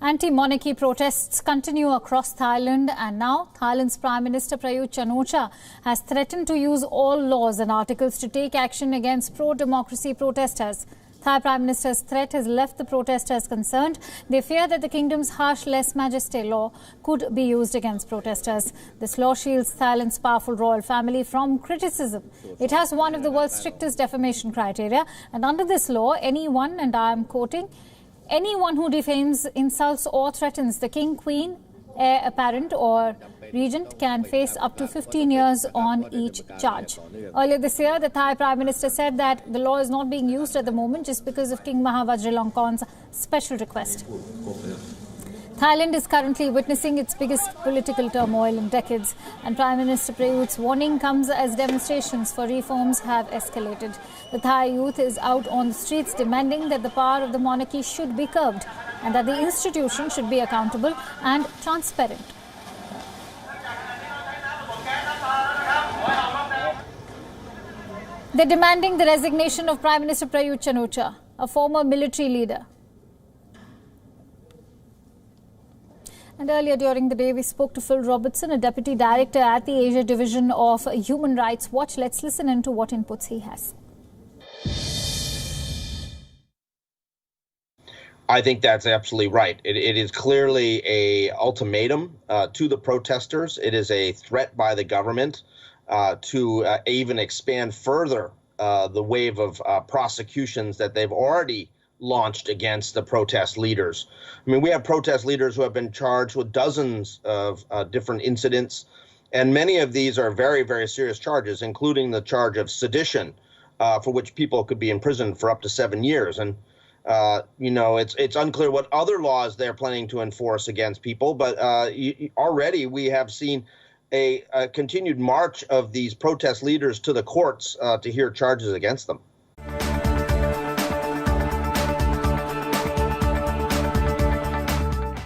Anti-monarchy protests continue across Thailand, and now Thailand's Prime Minister Prayuth Chan-ocha has threatened to use all laws and articles to take action against pro-democracy protesters. Thai Prime Minister's threat has left the protesters concerned. They fear that the kingdom's harsh lèse majesté law could be used against protesters. This law shields Thailand's powerful royal family from criticism. It has one of the world's strictest defamation criteria, and under this law, anyone, and I am quoting, anyone who defames, insults or threatens the king, queen, heir apparent or regent can face up to 15 years on each charge. Earlier this year, the Thai Prime Minister said that the law is not being used at the moment just because of King Maha Vajiralongkorn's special request. Thailand is currently witnessing its biggest political turmoil in decades, and Prime Minister Prayuth's warning comes as demonstrations for reforms have escalated. The Thai youth is out on the streets demanding that the power of the monarchy should be curbed and that the institution should be accountable and transparent. They're demanding the resignation of Prime Minister Prayuth Chan-ocha, a former military leader. And earlier during the day, we spoke to Phil Robertson, a deputy director at the Asia Division of Human Rights Watch. Let's listen into what inputs he has. I think that's absolutely right. It is clearly a ultimatum to the protesters. It is a threat by the government to even expand further the wave of prosecutions that they've already launched against the protest leaders. I mean, we have protest leaders who have been charged with dozens of different incidents, and many of these are very, very serious charges, including the charge of sedition, for which people could be imprisoned for up to 7 years. And you know, it's unclear what other laws they're planning to enforce against people, but already we have seen a continued march of these protest leaders to the courts to hear charges against them.